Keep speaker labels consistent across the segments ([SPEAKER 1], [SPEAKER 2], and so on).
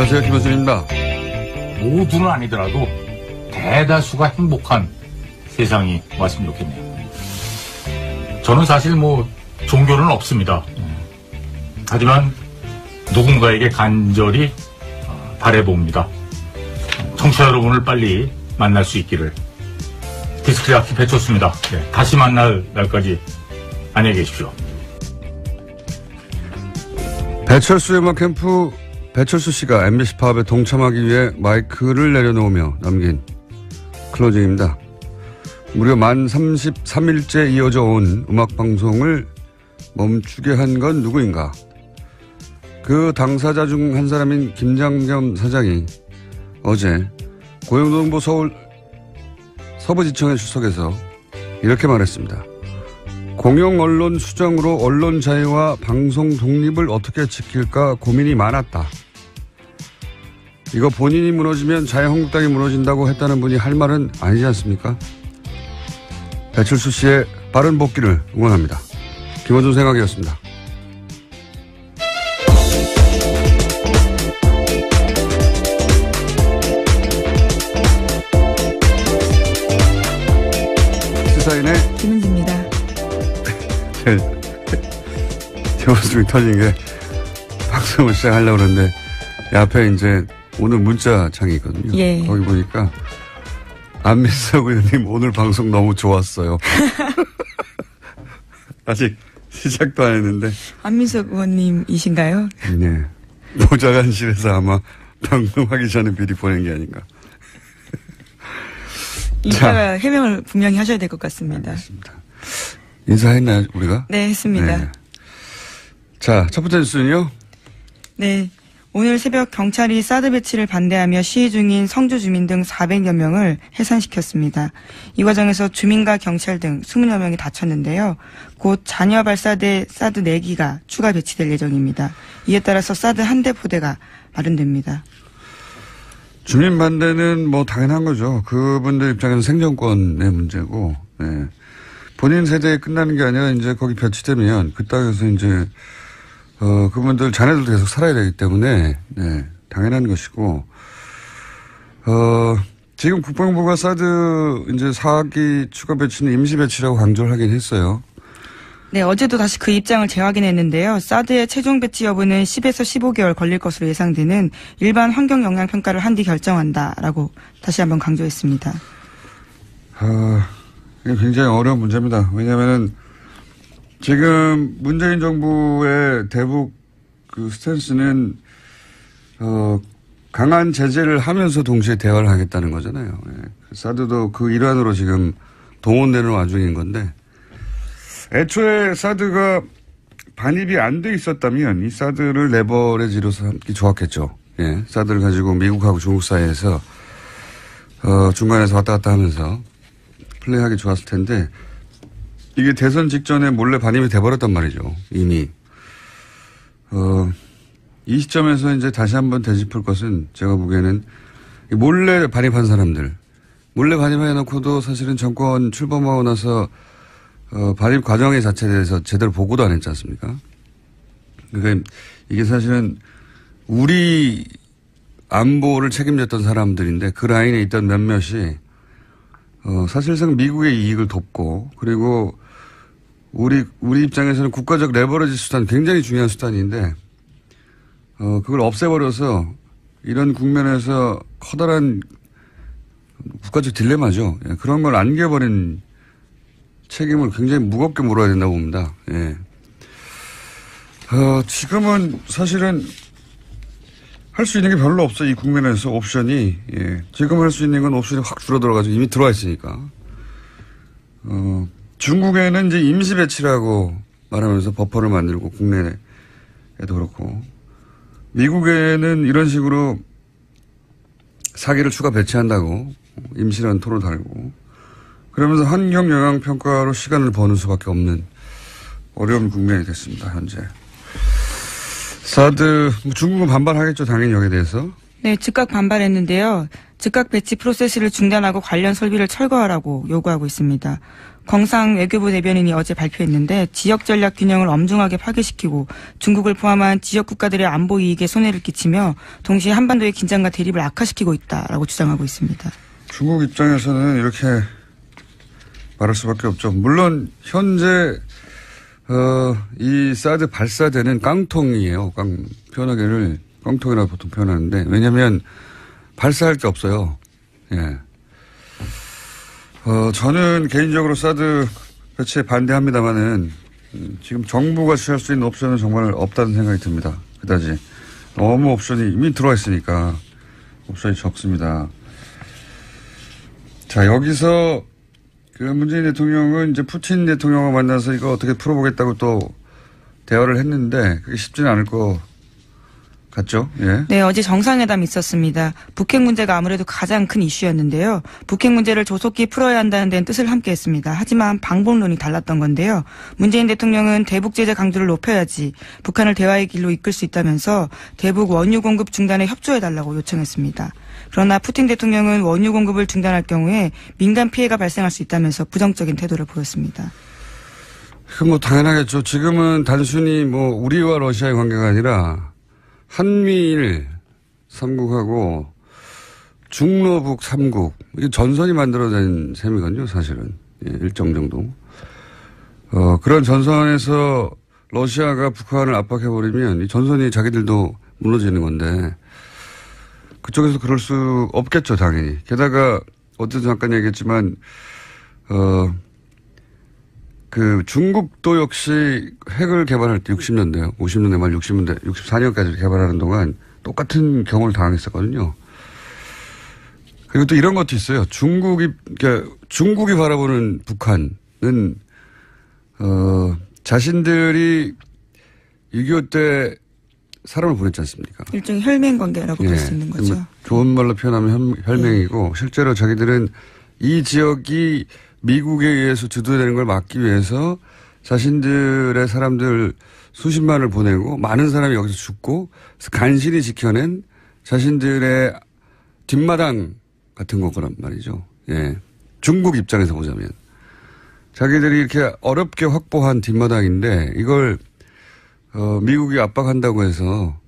[SPEAKER 1] 안녕하세요. 김현준입니다.
[SPEAKER 2] 모두는 아니더라도 대다수가 행복한 세상이 왔으면 좋겠네요. 저는 사실 종교는 없습니다. 하지만 누군가에게 간절히 바라봅니다. 청취자 여러분을 빨리 만날 수 있기를. 디스크리아키 배쳤습니다. 네, 다시 만날 날까지 안녕히 계십시오.
[SPEAKER 1] 배철수의 음악 캠프, 배철수 씨가 MBC 파업에 동참하기 위해 마이크를 내려놓으며 남긴 클로징입니다. 무려 만 33일째 이어져 온 음악방송을 멈추게 한 건 누구인가? 그 당사자 중 한 사람인 김장겸 사장이 어제 고용노동부 서울 서부지청에 출석해서 이렇게 말했습니다. 공영언론 수정으로 언론 자유와 방송 독립을 어떻게 지킬까 고민이 많았다. 이거 본인이 무너지면 자유한국당이 무너진다고 했다는 분이 할 말은 아니지 않습니까? 배철수 씨의 빠른 복귀를 응원합니다. 김원준 생각이었습니다. 시사인의
[SPEAKER 3] 김은지입니다.
[SPEAKER 1] 제 웃음이 터진 게 방송을 시작하려고 그러는데 앞에 이제 오늘 문자창이 있거든요.
[SPEAKER 3] 예.
[SPEAKER 1] 거기 보니까 안민석 의원님 오늘 방송 너무 좋았어요. 아직 시작도 안 했는데.
[SPEAKER 3] 안민석 의원님이신가요?
[SPEAKER 1] 네. 노자간실에서 아마 방송하기 전에 미리 보낸 게 아닌가.
[SPEAKER 3] 이따가 해명을 분명히 하셔야 될 것 같습니다.
[SPEAKER 1] 알겠습니다. 인사했나요, 우리가?
[SPEAKER 3] 네, 했습니다.
[SPEAKER 1] 네. 자, 첫 번째 뉴스는요?
[SPEAKER 3] 네. 오늘 새벽 경찰이 사드 배치를 반대하며 시위 중인 성주 주민 등 400여 명을 해산시켰습니다. 이 과정에서 주민과 경찰 등 20여 명이 다쳤는데요. 곧 잔여 발사대 사드 4기가 추가 배치될 예정입니다. 이에 따라서 사드 한 대 포대가 마련됩니다.
[SPEAKER 1] 주민 반대는 당연한 거죠. 그분들 입장에서 생존권의 문제고, 네. 본인 세대에 끝나는 게 아니라 이제 거기 배치되면 그 땅에서 이제, 그분들 자녀들도 계속 살아야 되기 때문에, 네. 당연한 것이고, 지금 국방부가 사드 이제 4기 추가 배치는 임시 배치라고 강조를 하긴 했어요.
[SPEAKER 3] 네, 어제도 다시 그 입장을 재확인했는데요. 사드의 최종 배치 여부는 10에서 15개월 걸릴 것으로 예상되는 일반 환경 영향 평가를 한 뒤 결정한다라고 다시 한번 강조했습니다.
[SPEAKER 1] 이게 굉장히 어려운 문제입니다. 왜냐하면은 지금 문재인 정부의 대북 그 스탠스는 강한 제재를 하면서 동시에 대화를 하겠다는 거잖아요. 예. 사드도 그 일환으로 지금 동원되는 와중인 건데. 애초에 사드가 반입이 안 돼 있었다면 이 사드를 레버리지로서 함께 좋았겠죠. 예. 사드를 가지고 미국하고 중국 사이에서, 중간에서 왔다 갔다 하면서 플레이하기 좋았을 텐데, 이게 대선 직전에 몰래 반입이 돼버렸단 말이죠. 이미. 이 시점에서 이제 다시 한번 되짚을 것은 제가 보기에는 몰래 반입한 사람들, 몰래 반입해놓고도 사실은 정권 출범하고 나서 반입 과정의 자체에 대해서 제대로 보고도 안 했지 않습니까? 그러니까 이게 사실은 우리 안보를 책임졌던 사람들인데 그 라인에 있던 몇몇이 사실상 미국의 이익을 돕고 그리고 우리 입장에서는 국가적 레버리지 수단 굉장히 중요한 수단인데 그걸 없애버려서 이런 국면에서 커다란 국가적 딜레마죠. 예, 그런 걸 안겨버린 책임을 굉장히 무겁게 물어야 된다고 봅니다. 예. 지금은 사실은 할 수 있는 게 별로 없어. 이 국면에서 옵션이. 예. 지금 할 수 있는 건 옵션이 확 줄어들어가지고 이미 들어와 있으니까. 중국에는 이제 임시 배치라고 말하면서 버퍼를 만들고 국내에도 그렇고. 미국에는 이런 식으로 사기를 추가 배치한다고 임시라는 토를 달고. 그러면서 환경 영향 평가로 시간을 버는 수밖에 없는 어려운 국면이 됐습니다. 현재. 사드 중국은 반발하겠죠. 당연히 여기에 대해서.
[SPEAKER 3] 네, 즉각 반발했는데요. 즉각 배치 프로세스를 중단하고 관련 설비를 철거하라고 요구하고 있습니다. 광상 외교부 대변인이 어제 발표했는데 지역 전략 균형을 엄중하게 파괴시키고 중국을 포함한 지역 국가들의 안보 이익에 손해를 끼치며 동시에 한반도의 긴장과 대립을 악화시키고 있다라고 주장하고 있습니다.
[SPEAKER 1] 중국 입장에서는 이렇게 말할 수밖에 없죠. 물론 현재 이 사드 발사대는 깡통이에요. 표현하기를 깡통이라고 보통 표현하는데 왜냐하면 발사할 게 없어요. 예. 저는 개인적으로 사드 배치에 반대합니다만은 지금 정부가 취할 수 있는 옵션은 정말 없다는 생각이 듭니다. 그다지 너무 옵션이 이미 들어와 있으니까 옵션이 적습니다. 자, 여기서 그 문재인 대통령은 이제 푸틴 대통령과 만나서 이거 어떻게 풀어보겠다고 또 대화를 했는데 그게 쉽지는 않을 것 같죠? 예.
[SPEAKER 3] 네, 어제 정상회담이 있었습니다. 북핵 문제가 아무래도 가장 큰 이슈였는데요. 북핵 문제를 조속히 풀어야 한다는 데는 뜻을 함께 했습니다. 하지만 방법론이 달랐던 건데요. 문재인 대통령은 대북 제재 강도를 높여야지 북한을 대화의 길로 이끌 수 있다면서 대북 원유 공급 중단에 협조해달라고 요청했습니다. 그러나 푸틴 대통령은 원유 공급을 중단할 경우에 민간 피해가 발생할 수 있다면서 부정적인 태도를 보였습니다.
[SPEAKER 1] 그 뭐 당연하겠죠. 지금은 단순히 뭐 우리와 러시아의 관계가 아니라 한미일 3국하고 중로북 3국 이게 전선이 만들어진 셈이거든요. 사실은 일정 정도. 그런 전선에서 러시아가 북한을 압박해버리면 이 전선이 자기들도 무너지는 건데 그쪽에서 그럴 수 없겠죠. 당연히. 게다가 어제도 잠깐 얘기했지만 그 중국도 역시 핵을 개발할 때 60년대, 50년대 말 60년대, 64년까지 개발하는 동안 똑같은 경우를 당했었거든요. 그리고 또 이런 것도 있어요. 그러니까 중국이 바라보는 북한은 자신들이 6.25 때 사람을 보냈지 않습니까?
[SPEAKER 3] 일종의 혈맹 관계라고 볼 수 있는 거죠.
[SPEAKER 1] 좋은 말로 표현하면 혈맹이고 실제로 자기들은 이 지역이 미국에 의해서 주도되는 걸 막기 위해서 자신들의 사람들 수십만을 보내고 많은 사람이 여기서 죽고 간신히 지켜낸 자신들의 뒷마당 같은 거란 말이죠. 예. 중국 입장에서 보자면. 자기들이 이렇게 어렵게 확보한 뒷마당인데 이걸 미국이 압박한다고 해서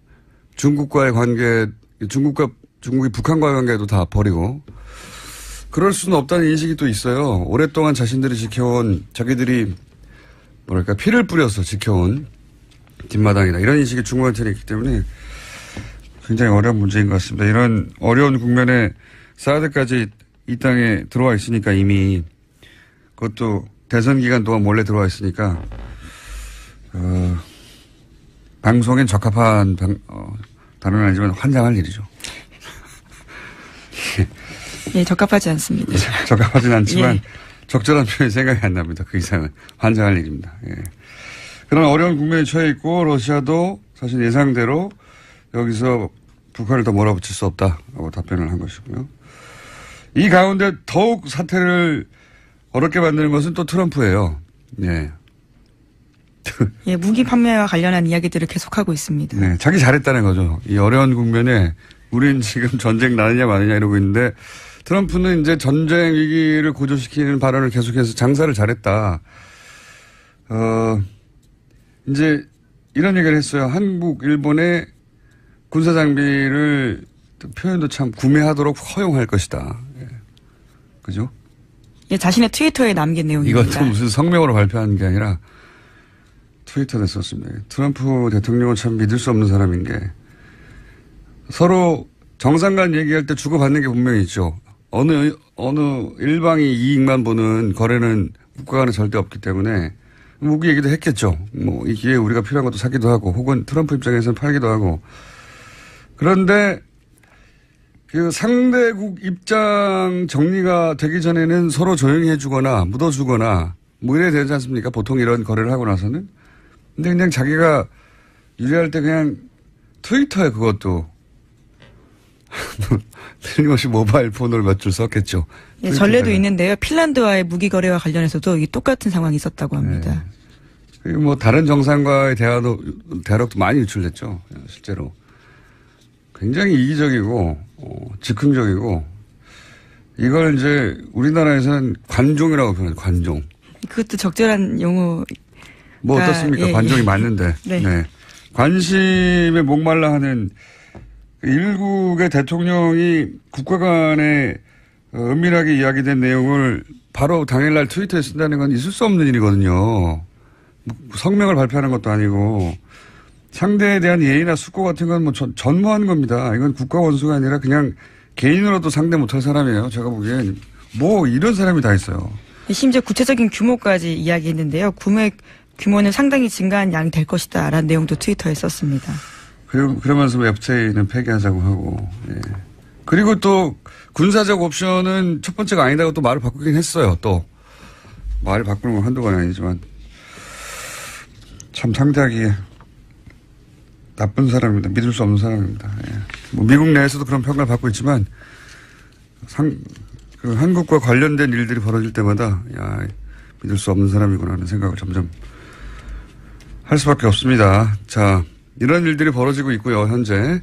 [SPEAKER 1] 중국과의 관계, 중국이 북한과의 관계도 다 버리고 그럴 수는 없다는 인식이 또 있어요. 오랫동안 자신들이 지켜온, 자기들이 뭐랄까 피를 뿌려서 지켜온 뒷마당이다. 이런 인식이 중국한테는 있기 때문에 굉장히 어려운 문제인 것 같습니다. 이런 어려운 국면에 사드까지 이 땅에 들어와 있으니까 이미 그것도 대선 기간 동안 몰래 들어와 있으니까 방송엔 적합한 단어는 아니지만 환장할 일이죠.
[SPEAKER 3] 예, 적합하지 않습니다.
[SPEAKER 1] 적합하진 않지만
[SPEAKER 3] 예.
[SPEAKER 1] 적절한 표현이 생각이 안 납니다. 그 이상은 환장할 일입니다. 예. 그런 어려운 국면에 처해 있고 러시아도 사실 예상대로 여기서 북한을 더 몰아붙일 수 없다라고 답변을 한 것이고요. 이 가운데 더욱 사태를 어렵게 만드는 것은 또 트럼프예요. 예.
[SPEAKER 3] 예, 무기 판매와 관련한 이야기들을 계속하고 있습니다.
[SPEAKER 1] 네, 자기 잘했다는 거죠. 이 어려운 국면에 우린 지금 전쟁 나느냐 마느냐 이러고 있는데 트럼프는 이제 전쟁 위기를 고조시키는 발언을 계속해서 장사를 잘했다. 이제 이런 얘기를 했어요. 한국, 일본의 군사 장비를 표현도 참 구매하도록 허용할 것이다. 예. 그죠?
[SPEAKER 3] 예, 자신의 트위터에 남긴 내용입니다.
[SPEAKER 1] 이것도 무슨 성명으로 발표한 게 아니라 트위터에 썼습니다. 트럼프 대통령은 참 믿을 수 없는 사람인 게 서로 정상 간 얘기할 때 주고받는 게 분명히 있죠. 어느 일방이 이익만 보는 거래는 국가 간에 절대 없기 때문에 무기 얘기도 했겠죠. 뭐 이 기회에 우리가 필요한 것도 사기도 하고 혹은 트럼프 입장에서는 팔기도 하고. 그런데 그 상대국 입장 정리가 되기 전에는 서로 조용히 해주거나 묻어주거나 뭐 이래야 되지 않습니까? 보통 이런 거래를 하고 나서는. 근데 그냥 자기가 유리할 때 그냥 트위터에 그것도 틀림없이 모바일 폰으로 몇 줄 썼겠죠.
[SPEAKER 3] 예, 전례도 있는데요. 핀란드와의 무기 거래와 관련해서도 이 똑같은 상황이 있었다고 합니다.
[SPEAKER 1] 네. 그리고 뭐 다른 정상과의 대화력도 많이 유출됐죠. 실제로. 굉장히 이기적이고 즉흥적이고 이걸 이제 우리나라에서는 관종이라고 표현해요. 관종.
[SPEAKER 3] 그것도 적절한 용어.
[SPEAKER 1] 뭐 어떻습니까?
[SPEAKER 3] 예,
[SPEAKER 1] 관종이
[SPEAKER 3] 예.
[SPEAKER 1] 맞는데.
[SPEAKER 3] 네.
[SPEAKER 1] 네. 관심에 목말라 하는 일국의 대통령이 국가 간에 은밀하게 이야기된 내용을 바로 당일날 트위터에 쓴다는 건 있을 수 없는 일이거든요. 성명을 발표하는 것도 아니고 상대에 대한 예의나 수고 같은 건 뭐 전무하는 겁니다. 이건 국가 원수가 아니라 그냥 개인으로도 상대 못할 사람이에요. 제가 보기엔 뭐 이런 사람이 다 있어요.
[SPEAKER 3] 심지어 구체적인 규모까지 이야기했는데요. 구매 규모는 상당히 증가한 양이 될 것이다 라는 내용도 트위터에 썼습니다.
[SPEAKER 1] 그러면서 FTA는 폐기하자고 하고. 예. 그리고 또 군사적 옵션은 첫 번째가 아니다고 또 말을 바꾸긴 했어요. 또 말을 바꾸는 건 한두 번이 아니지만 참 상대하기 나쁜 사람입니다. 믿을 수 없는 사람입니다. 예. 뭐 미국 내에서도 그런 평가를 받고 있지만 그 한국과 관련된 일들이 벌어질 때마다 야 믿을 수 없는 사람이구나 하는 생각을 점점 할 수밖에 없습니다. 자, 이런 일들이 벌어지고 있고요. 현재.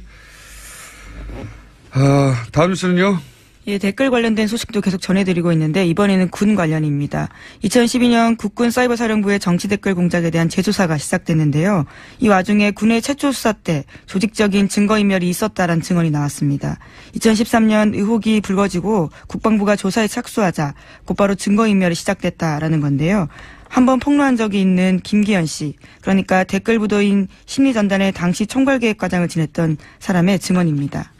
[SPEAKER 1] 다음 뉴스는요.
[SPEAKER 3] 예, 댓글 관련된 소식도 계속 전해드리고 있는데 이번에는 군 관련입니다. 2012년 국군 사이버사령부의 정치 댓글 공작에 대한 재조사가 시작됐는데요. 이 와중에 군의 최초 수사 때 조직적인 증거인멸이 있었다라는 증언이 나왔습니다. 2013년 의혹이 불거지고 국방부가 조사에 착수하자 곧바로 증거인멸이 시작됐다라는 건데요. 한번 폭로한 적이 있는 김기현 씨, 그러니까 댓글 부도인 심리전단의 당시 총괄계획과장을 지냈던 사람의 증언입니다.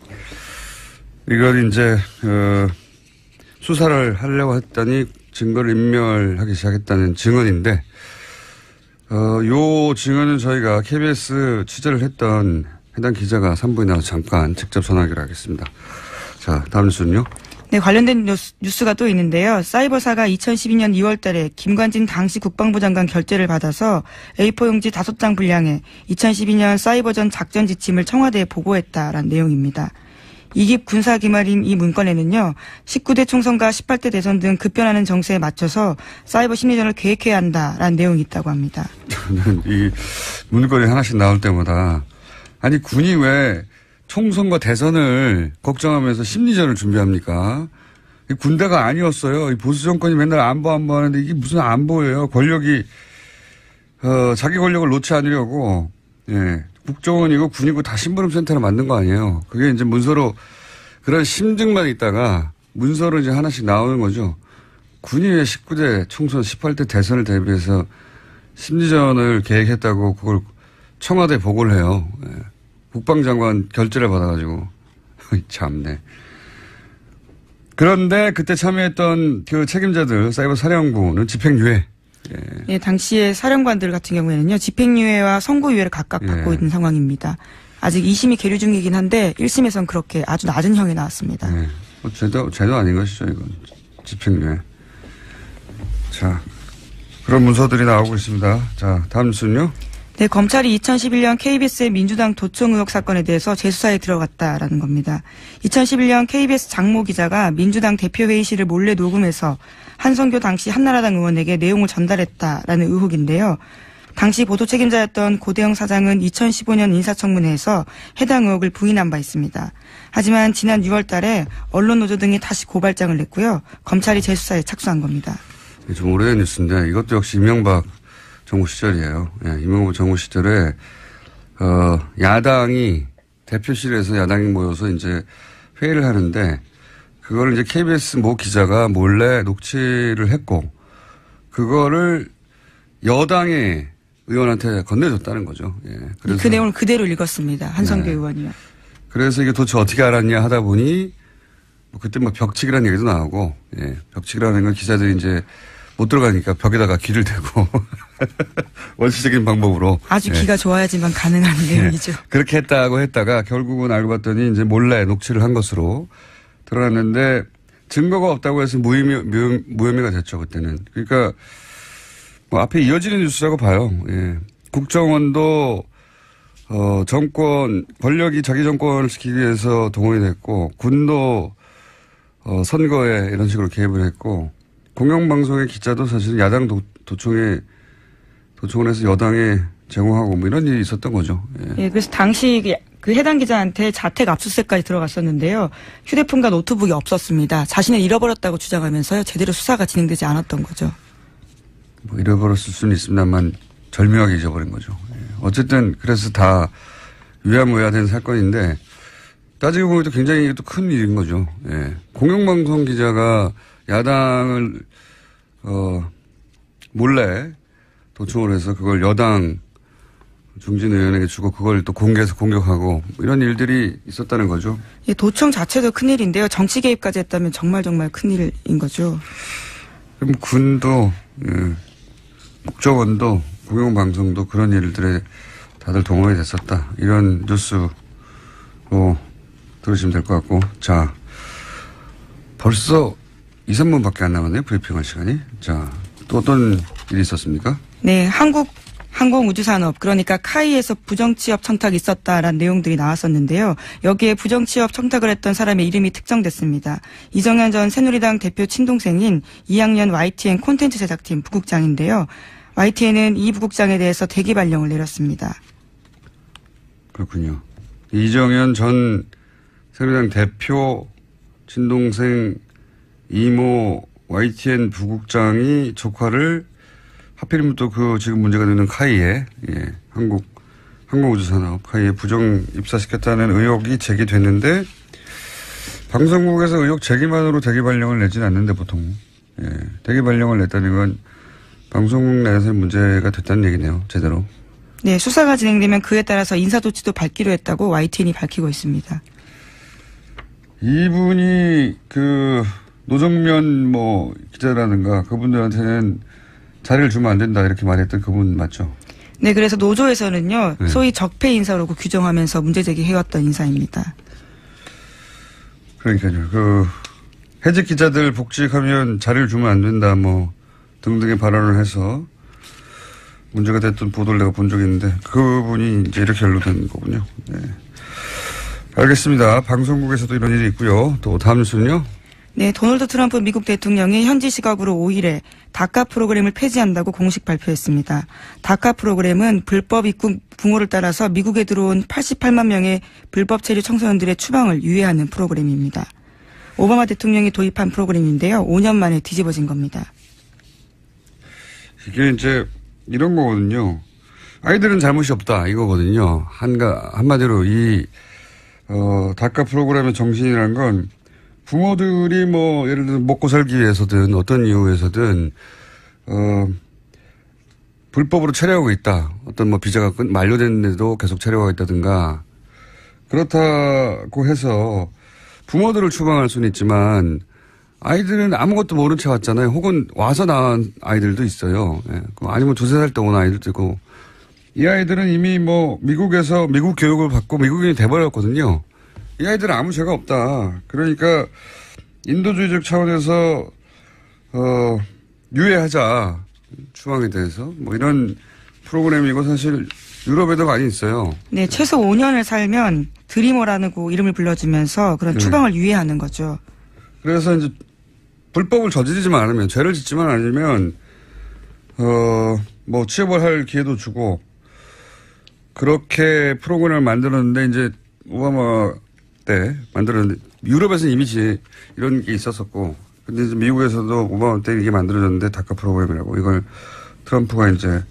[SPEAKER 1] 이걸 이제 수사를 하려고 했더니 증거를 인멸하기 시작했다는 증언인데 요 증언은 저희가 KBS 취재를 했던 해당 기자가 3부에 나와서 잠깐 직접 전하기로 하겠습니다. 자, 다음 뉴스는요.
[SPEAKER 3] 네, 관련된 뉴스가 또 있는데요. 사이버사가 2012년 2월 달에 김관진 당시 국방부 장관 결재를 받아서 A4 용지 5장 분량의 2012년 사이버전 작전 지침을 청와대에 보고했다라는 내용입니다. 이깁 군사 기말인 이 문건에는요. 19대 총선과 18대 대선 등 급변하는 정세에 맞춰서 사이버 심리전을 계획해야 한다라는 내용이 있다고 합니다.
[SPEAKER 1] 저는 이 문건이 하나씩 나올 때마다 아니 군이 왜 총선과 대선을 걱정하면서 심리전을 준비합니까? 군대가 아니었어요. 이 보수 정권이 맨날 안보 하는데 이게 무슨 안보예요. 권력이 자기 권력을 놓지 않으려고 예. 국정원이고 군이고 다 심부름센터를 만든 거 아니에요. 그게 이제 문서로 그런 심증만 있다가 문서로 이제 하나씩 나오는 거죠. 군이 왜 19대 총선 18대 대선을 대비해서 심리전을 계획했다고 그걸 청와대에 보고를 해요. 예. 국방장관 결재를 받아가지고. 참네. 그런데 그때 참여했던 그 책임자들 사이버 사령부는 집행유예.
[SPEAKER 3] 예, 당시의 사령관들 같은 경우에는요. 집행유예와 선고유예를 각각 받고 있는 상황입니다. 아직 2심이 계류 중이긴 한데 1심에선 그렇게 아주 낮은 형이 나왔습니다.
[SPEAKER 1] 네. 뭐 죄도 아닌 것이죠. 이건 집행유예. 자, 그런 문서들이 나오고 있습니다. 자, 다음 뉴스는요.
[SPEAKER 3] 네, 검찰이 2011년 KBS의 민주당 도청 의혹 사건에 대해서 재수사에 들어갔다라는 겁니다. 2011년 KBS 장모 기자가 민주당 대표회의실을 몰래 녹음해서 한성교 당시 한나라당 의원에게 내용을 전달했다라는 의혹인데요. 당시 보도 책임자였던 고대영 사장은 2015년 인사청문회에서 해당 의혹을 부인한 바 있습니다. 하지만 지난 6월 달에 언론노조 등이 다시 고발장을 냈고요. 검찰이 재수사에 착수한 겁니다.
[SPEAKER 1] 좀 오래된 뉴스인데 이것도 역시 이명박 정부 시절이에요. 예, 이명박 정부 시절에 야당이 대표실에서 야당이 모여서 이제 회의를 하는데 그거를 이제 KBS 모 기자가 몰래 녹취를 했고 그거를 여당의 의원한테 건네줬다는 거죠. 예, 그래서
[SPEAKER 3] 그 내용을 그대로 읽었습니다. 한성교 의원이요.
[SPEAKER 1] 그래서 이게 도대체 어떻게 알았냐 하다 보니 뭐 그때 뭐 벽치기라는 얘기도 나오고 예, 벽치기라는 건 기자들이 이제 못 들어가니까 벽에다가 귀를 대고 원시적인 방법으로
[SPEAKER 3] 아주 귀가 좋아야지만 가능한 내용이죠.
[SPEAKER 1] 그렇게 했다가 결국은 알고 봤더니 이제 몰래 녹취를 한 것으로 드러났는데 증거가 없다고 해서 무혐의가 됐죠 그때는. 그러니까 뭐 앞에 이어지는 뉴스라고 봐요. 예. 국정원도 정권 권력이 자기 정권을 지키기 위해서 동원이 됐고 군도 선거에 이런 식으로 개입을 했고. 공영방송의 기자도 사실 야당 도청원에서 여당에 제공하고 뭐 이런 일이 있었던 거죠. 예.
[SPEAKER 3] 예, 그래서 당시 그 해당 기자한테 자택 압수수색까지 들어갔었는데요. 휴대폰과 노트북이 없었습니다. 자신을 잃어버렸다고 주장하면서요. 제대로 수사가 진행되지 않았던 거죠.
[SPEAKER 1] 뭐 잃어버렸을 수는 있습니다만 절묘하게 잊어버린 거죠. 어쨌든 그래서 다 위야무야된 사건인데 따지고 보면 또 굉장히 또 큰 일인 거죠. 예. 공영방송 기자가 야당을 몰래 도청을 해서 그걸 여당 중진 의원에게 주고 그걸 또 공개해서 공격하고 이런 일들이 있었다는 거죠.
[SPEAKER 3] 예, 도청 자체도 큰일인데요. 정치 개입까지 했다면 정말 큰일인 거죠.
[SPEAKER 1] 그럼 군도 국정원도 공영방송도 그런 일들에 다들 동원이 됐었다. 이런 뉴스로 들으시면 될 것 같고. 자, 벌써 2, 3분밖에 안 남았네요. 브리핑할 시간이. 자, 또 어떤 일이 있었습니까?
[SPEAKER 3] 네, 항공우주산업 그러니까 카이에서 부정취업 청탁이 있었다라는 내용들이 나왔었는데요. 여기에 부정취업 청탁을 했던 사람의 이름이 특정됐습니다. 이정현 전 새누리당 대표 친동생인 2학년 YTN 콘텐츠 제작팀 부국장인데요. YTN은 이 부국장에 대해서 대기 발령을 내렸습니다.
[SPEAKER 1] 그렇군요. 이정현 전 새누리당 대표 친동생 이모 YTN 부국장이 조카를 하필이면 또 그 지금 문제가 되는 카이에 항공우주산업 카이에 부정 입사시켰다는 의혹이 제기됐는데 방송국에서 의혹 제기만으로 대기 발령을 내지는 않는데 보통 대기 발령을 냈다는 건 방송국 내에서 문제가 됐다는 얘기네요. 제대로.
[SPEAKER 3] 네, 수사가 진행되면 그에 따라서 인사조치도 밝기로 했다고 YTN이 밝히고 있습니다.
[SPEAKER 1] 이분이 그 노정면 기자라든가 그분들한테는 자리를 주면 안 된다 이렇게 말했던 그분 맞죠?
[SPEAKER 3] 네, 그래서 노조에서는요.
[SPEAKER 1] 네.
[SPEAKER 3] 소위 적폐 인사라고 규정하면서 문제 제기해왔던 인사입니다.
[SPEAKER 1] 그러니까요. 그 해직 기자들 복직하면 자리를 주면 안 된다 등등의 발언을 해서 문제가 됐던 보도를 내가 본 적이 있는데 그분이 이제 이렇게 연루된 거군요. 네. 알겠습니다. 방송국에서도 이런 일이 있고요. 또 다음 뉴스는요?
[SPEAKER 3] 네, 도널드 트럼프 미국 대통령이 현지 시각으로 5일에 다카 프로그램을 폐지한다고 공식 발표했습니다. 다카 프로그램은 불법 입국 붕호를 따라서 미국에 들어온 88만 명의 불법 체류 청소년들의 추방을 유예하는 프로그램입니다. 오바마 대통령이 도입한 프로그램인데요. 5년 만에 뒤집어진 겁니다.
[SPEAKER 1] 이게 이제 이런 거거든요. 아이들은 잘못이 없다 이거거든요. 한마디로 이 다카 프로그램의 정신이라는 건 부모들이 예를 들어 먹고 살기 위해서든 어떤 이유에서든 불법으로 체류하고 있다. 어떤 비자가 만료됐는데도 계속 체류하고 있다든가 그렇다고 해서 부모들을 추방할 수는 있지만 아이들은 아무것도 모른 채 왔잖아요. 혹은 와서 낳은 아이들도 있어요. 예. 아니면 2-3살 때 온 아이들도 있고 이 아이들은 이미 미국에서 미국 교육을 받고 미국인이 돼버렸거든요. 이 아이들은 아무 죄가 없다. 그러니까 인도주의적 차원에서 유예하자. 추방에 대해서 이런 프로그램이고 사실 유럽에도 많이 있어요.
[SPEAKER 3] 네, 최소 5년을 살면 드리머라는 이름을 불러주면서 그런 추방을 유예하는 거죠.
[SPEAKER 1] 그래서 이제 불법을 저지르지만 않으면 죄를 짓지만 않으면 취업을 할 기회도 주고 그렇게 프로그램을 만들었는데 이제 오바마 때 만들었는데 유럽에서는 이미 이런 게 있었었고 근데 이제 미국에서도 오바마 때 이게 만들어졌는데 다카 프로그램이라고 이걸 트럼프가 이제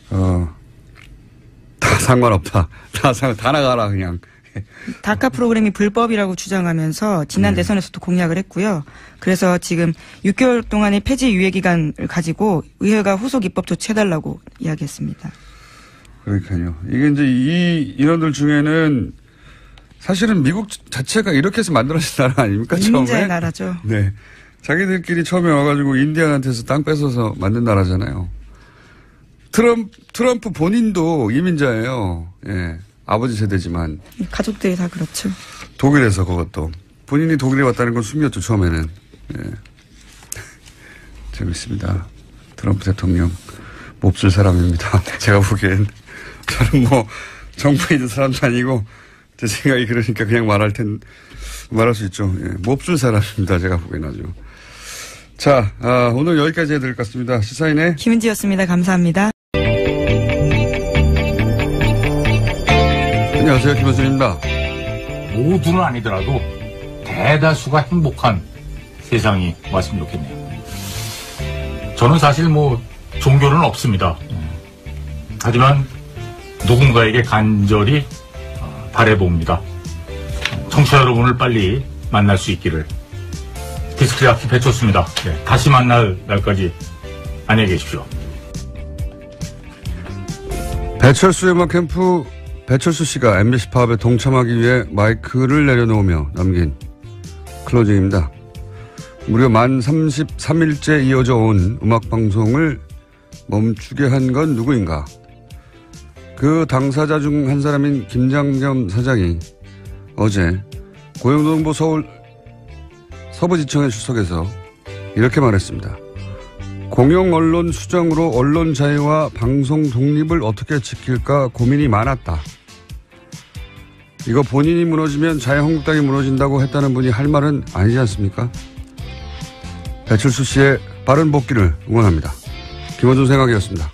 [SPEAKER 1] 다 상관없다. 다 나가라 그냥.
[SPEAKER 3] 다카 프로그램이 불법이라고 주장하면서 지난 대선에서도 공약을 했고요. 그래서 지금 6개월 동안의 폐지 유예 기간을 가지고 의회가 후속 입법 조치해달라고 이야기했습니다.
[SPEAKER 1] 그러니까요. 이게 이제 이 인원들 중에는 사실은 미국 자체가 이렇게 해서 만들어진 나라 아닙니까?
[SPEAKER 3] 이민자의 나라죠.
[SPEAKER 1] 네. 자기들끼리 처음에 와가지고 인디안한테서 땅 뺏어서 만든 나라잖아요. 트럼프 본인도 이민자예요. 예. 아버지 세대지만.
[SPEAKER 3] 가족들이 다 그렇죠.
[SPEAKER 1] 독일에서 그것도. 본인이 독일에 왔다는 건 숨겼죠, 처음에는. 예. 재밌습니다. 트럼프 대통령. 몹쓸 사람입니다. 제가 보기엔. 저는 정부에 있는 사람도 아니고, 제 생각이 그러니까 그냥 말할 수 있죠. 예. 몹쓸 사람입니다. 제가 보기엔 아주. 자, 오늘 여기까지 해드릴 것 같습니다. 시사인의
[SPEAKER 3] 김은지였습니다. 감사합니다.
[SPEAKER 1] 안녕하세요. 김현수입니다.
[SPEAKER 2] 모두는 아니더라도 대다수가 행복한 세상이 왔으면 좋겠네요. 저는 사실 종교는 없습니다. 하지만 누군가에게 간절히 바라봅니다. 청취자 여러분을 빨리 만날 수 있기를. 디스크리아키 배쳤습니다. 네, 다시 만날 날까지 안녕히 계십시오.
[SPEAKER 1] 배철수 음악 캠프 배철수 씨가 MBC 파업에 동참하기 위해 마이크를 내려놓으며 남긴 클로징입니다. 무려 만 33일째 이어져 온 음악방송을 멈추게 한 건 누구인가? 그 당사자 중 한 사람인 김장겸 사장이 어제 고용노동부 서울 서부지청에 출석해서 이렇게 말했습니다. 공영언론 수정으로 언론 자유와 방송 독립을 어떻게 지킬까 고민이 많았다. 이거 본인이 무너지면 자유한국당이 무너진다고 했다는 분이 할 말은 아니지 않습니까? 배철수 씨의 빠른 복귀를 응원합니다. 김원준 생각이었습니다.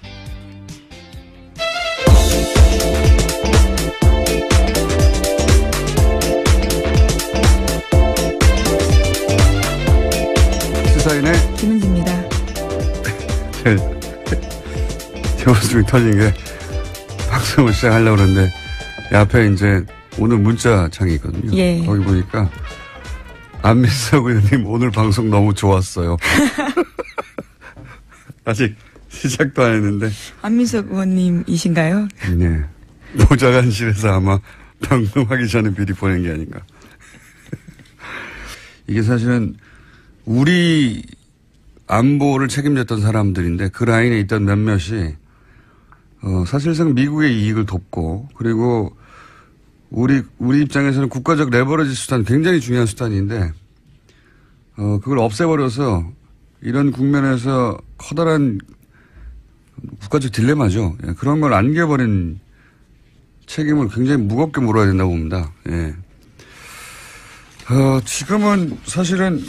[SPEAKER 1] 시사인의
[SPEAKER 3] 김은지입니다.
[SPEAKER 1] 제 웃음이 터진 게 방송을 시작하려고 그러는데 앞에 이제 오늘 문자창이 있거든요.
[SPEAKER 3] 예.
[SPEAKER 1] 거기 보니까 안민석 의원님 오늘 방송 너무 좋았어요. 아직 시작도 안 했는데.
[SPEAKER 3] 안민석 의원님이신가요?
[SPEAKER 1] 네. 보좌관실에서 아마 방송하기 전에 미리 보낸 게 아닌가. 이게 사실은 우리 안보를 책임졌던 사람들인데 그 라인에 있던 몇몇이 사실상 미국의 이익을 돕고 그리고 우리 입장에서는 국가적 레버리지 수단 굉장히 중요한 수단인데 그걸 없애버려서 이런 국면에서 커다란 국가적 딜레마죠. 예, 그런 걸 안겨버린 책임을 굉장히 무겁게 물어야 된다고 봅니다. 예. 지금은 사실은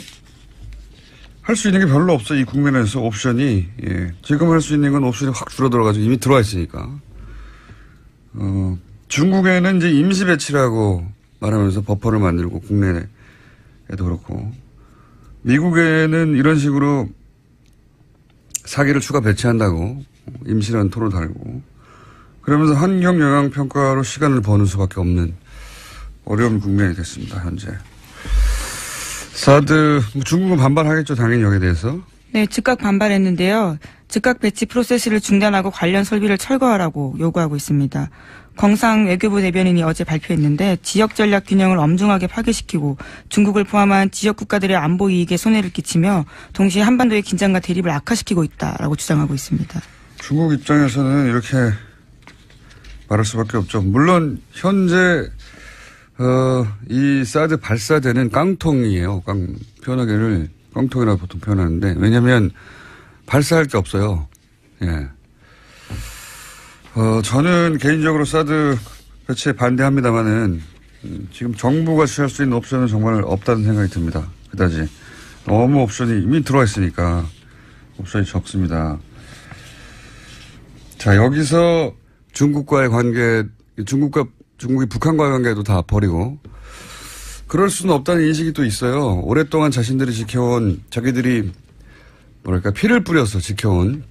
[SPEAKER 1] 할 수 있는 게 별로 없어. 이 국면에서 옵션이. 예. 지금 할 수 있는 건 옵션이 확 줄어들어가지고 이미 들어와 있으니까. 중국에는 이제 임시 배치라고 말하면서 버퍼를 만들고 국내에도 그렇고 미국에는 이런 식으로 사기를 추가 배치한다고 임시라는 토를 달고 그러면서 환경 영향 평가로 시간을 버는 수밖에 없는 어려운 국면이 됐습니다. 현재. 사드 중국은 반발하겠죠. 당연히 여기에 대해서.
[SPEAKER 3] 네, 즉각 반발했는데요. 즉각 배치 프로세스를 중단하고 관련 설비를 철거하라고 요구하고 있습니다. 광상 외교부 대변인이 어제 발표했는데 지역 전략 균형을 엄중하게 파괴시키고 중국을 포함한 지역 국가들의 안보 이익에 손해를 끼치며 동시에 한반도의 긴장과 대립을 악화시키고 있다라고 주장하고 있습니다. 중국
[SPEAKER 1] 입장에서는 이렇게 말할 수밖에 없죠. 물론 현재 이 사드 발사대는 깡통이에요. 표현하기를 깡통이라고 보통 표현하는데 왜냐하면 발사할 게 없어요. 예. 저는 개인적으로 사드 배치에 반대합니다만은 지금 정부가 취할 수 있는 옵션은 정말 없다는 생각이 듭니다. 그다지 너무 옵션이 이미 들어와 있으니까 옵션이 적습니다. 자, 여기서 중국과의 관계, 중국이 북한과의 관계도 다 버리고 그럴 수는 없다는 인식이 또 있어요. 오랫동안 자신들이 지켜온 자기들이 뭐랄까 피를 뿌려서 지켜온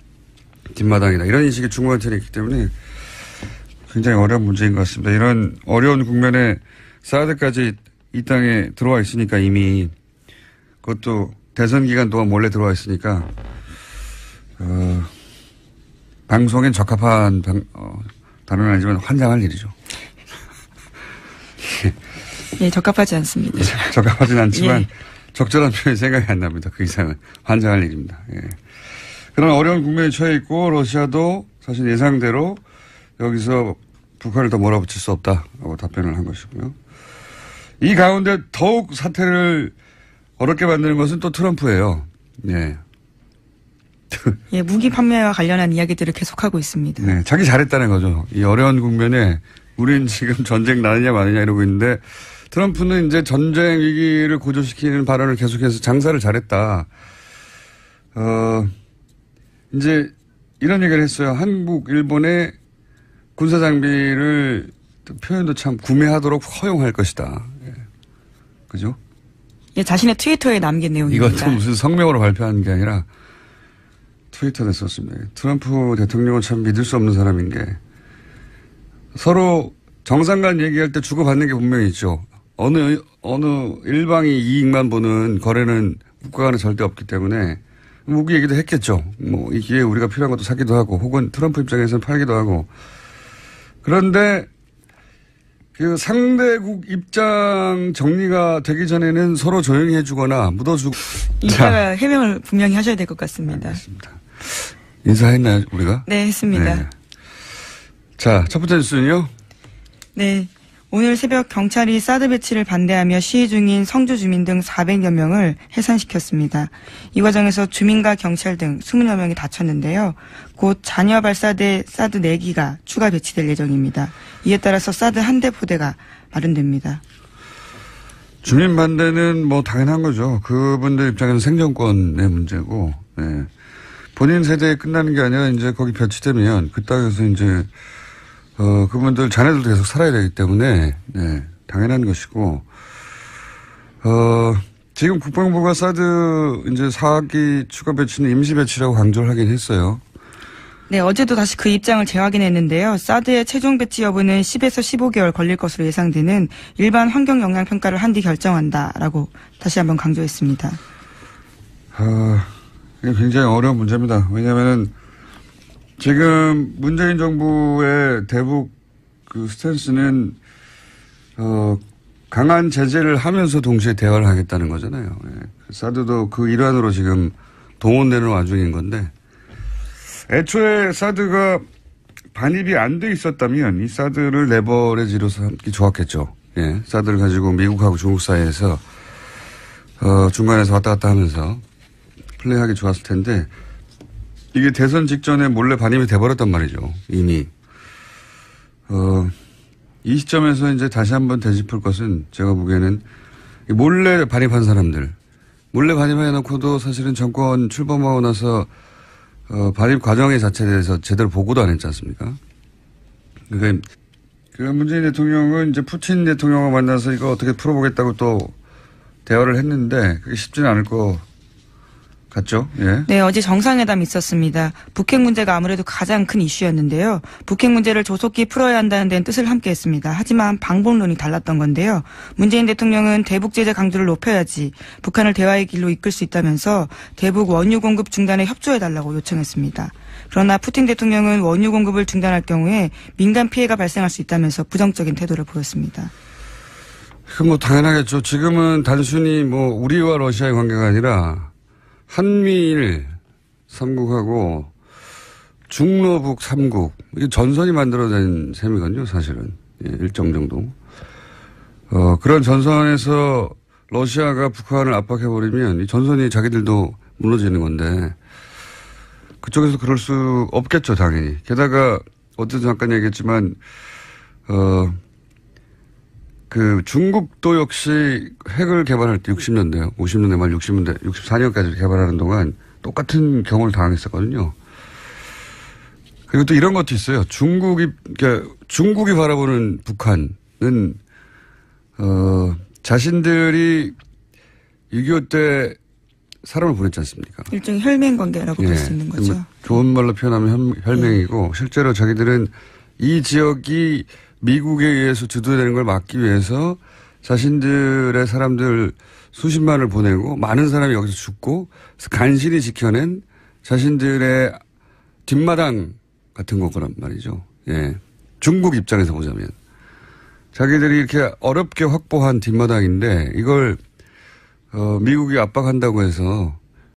[SPEAKER 1] 뒷마당이다. 이런 인식이 중국한테는 있기 때문에 굉장히 어려운 문제인 것 같습니다. 이런 어려운 국면에 사드까지 이 땅에 들어와 있으니까 이미 그것도 대선 기간 동안 몰래 들어와 있으니까 방송엔 적합한 단어는 아니지만 환장할 일이죠.
[SPEAKER 3] 예, 적합하지 않습니다.
[SPEAKER 1] 적합하진 않지만
[SPEAKER 3] 예.
[SPEAKER 1] 적절한 표현이 생각이 안 납니다. 그 이상은 환장할 일입니다. 예. 그런 어려운 국면에 처해 있고 러시아도 사실 예상대로 여기서 북한을 더 몰아붙일 수 없다라고 답변을 한 것이고요. 이 가운데 더욱 사태를 어렵게 만드는 것은 또 트럼프예요. 예.
[SPEAKER 3] 예, 무기 판매와 관련한 이야기들을 계속하고 있습니다.
[SPEAKER 1] 네, 자기 잘했다는 거죠. 이 어려운 국면에 우린 지금 전쟁 나느냐 마느냐 이러고 있는데 트럼프는 이제 전쟁 위기를 고조시키는 발언을 계속해서 장사를 잘했다. 이제 이런 얘기를 했어요. 한국, 일본의 군사 장비를 표현도 참 구매하도록 허용할 것이다. 예. 그죠?
[SPEAKER 3] 예, 자신의 트위터에 남긴 내용입니다.
[SPEAKER 1] 이것도 무슨 성명으로 발표한 게 아니라 트위터에 썼습니다. 트럼프 대통령은 참 믿을 수 없는 사람인 게 서로 정상 간 얘기할 때 주고받는 게 분명히 있죠. 어느 일방이 이익만 보는 거래는 국가 간에 절대 없기 때문에 무기 얘기도 했겠죠. 뭐 이 기회에 우리가 필요한 것도 사기도 하고 혹은 트럼프 입장에서는 팔기도 하고. 그런데 그 상대국 입장 정리가 되기 전에는 서로 조용히 해주거나 묻어주고.
[SPEAKER 3] 이따가 해명을 분명히 하셔야 될 것 같습니다.
[SPEAKER 1] 알겠습니다. 인사했나요, 우리가?
[SPEAKER 3] 네, 했습니다.
[SPEAKER 1] 네. 자, 첫 번째 뉴스는요?
[SPEAKER 3] 네. 오늘 새벽 경찰이 사드 배치를 반대하며 시위 중인 성주 주민 등 400여 명을 해산시켰습니다. 이 과정에서 주민과 경찰 등 20여 명이 다쳤는데요. 곧 잔여 발사대 사드 4기가 추가 배치될 예정입니다. 이에 따라서 사드 한 대 포대가 마련됩니다.
[SPEAKER 1] 주민 반대는 뭐 당연한 거죠. 그분들 입장에서 생존권의 문제고, 네. 본인 세대에 끝나는 게 아니라 이제 거기 배치되면 그 땅에서 이제 그분들 자녀들도 계속 살아야 되기 때문에, 네, 당연한 것이고, 지금 국방부가 사드 이제 4기 추가 배치는 임시 배치라고 강조를 하긴 했어요.
[SPEAKER 3] 네, 어제도 다시 그 입장을 재확인했는데요. 사드의 최종 배치 여부는 10에서 15개월 걸릴 것으로 예상되는 일반 환경 영향 평가를 한 뒤 결정한다라고 다시 한번 강조했습니다.
[SPEAKER 1] 이게 굉장히 어려운 문제입니다. 왜냐하면은 지금 문재인 정부의 대북 그 스탠스는 강한 제재를 하면서 동시에 대화를 하겠다는 거잖아요. 예. 사드도 그 일환으로 지금 동원되는 와중인 건데 애초에 사드가 반입이 안 돼 있었다면 이 사드를 레버리지로서 함께 좋았겠죠. 예. 사드를 가지고 미국하고 중국 사이에서 중간에서 왔다 갔다 하면서 플레이하기 좋았을 텐데 이게 대선 직전에 몰래 반입이 돼버렸단 말이죠. 이미. 이 시점에서 이제 다시 한번 되짚을 것은 제가 보기에는 몰래 반입한 사람들. 몰래 반입해놓고도 사실은 정권 출범하고 나서 반입 과정의 자체에 대해서 제대로 보고도 안 했지 않습니까? 그러니까 그 문재인 대통령은 이제 푸틴 대통령과 만나서 이거 어떻게 풀어보겠다고 또 대화를 했는데 그게 쉽지는 않을 것 같죠? 예.
[SPEAKER 3] 네, 어제 정상회담이 있었습니다. 북핵 문제가 아무래도 가장 큰 이슈였는데요. 북핵 문제를 조속히 풀어야 한다는 데는 뜻을 함께 했습니다. 하지만 방법론이 달랐던 건데요. 문재인 대통령은 대북 제재 강도를 높여야지 북한을 대화의 길로 이끌 수 있다면서 대북 원유 공급 중단에 협조해달라고 요청했습니다. 그러나 푸틴 대통령은 원유 공급을 중단할 경우에 민간 피해가 발생할 수 있다면서 부정적인 태도를 보였습니다.
[SPEAKER 1] 그 뭐 당연하겠죠. 지금은 단순히 뭐 우리와 러시아의 관계가 아니라 한미일 3국하고 중로북 3국 이게 전선이 만들어진 셈이거든요. 사실은 예, 일정 정도. 그런 전선에서 러시아가 북한을 압박해버리면 이 전선이 자기들도 무너지는 건데 그쪽에서 그럴 수 없겠죠. 당연히. 게다가 어제도 잠깐 얘기했지만 그 중국도 역시 핵을 개발할 때 60년대, 50년대 말 60년대, 64년까지 개발하는 동안 똑같은 경우를 당했었거든요. 그리고 또 이런 것도 있어요. 그러니까 중국이 바라보는 북한은 자신들이 6.25 때 사람을 보냈지 않습니까?
[SPEAKER 3] 일종의 혈맹 관계라고 볼 수 있는 거죠.
[SPEAKER 1] 좋은 말로 표현하면 혈맹이고 실제로 자기들은 이 지역이 미국에 의해서 주도되는 걸 막기 위해서 자신들의 사람들 수십만을 보내고 많은 사람이 여기서 죽고 간신히 지켜낸 자신들의 뒷마당 같은 거란 말이죠. 예. 중국 입장에서 보자면. 자기들이 이렇게 어렵게 확보한 뒷마당인데 이걸 미국이 압박한다고 해서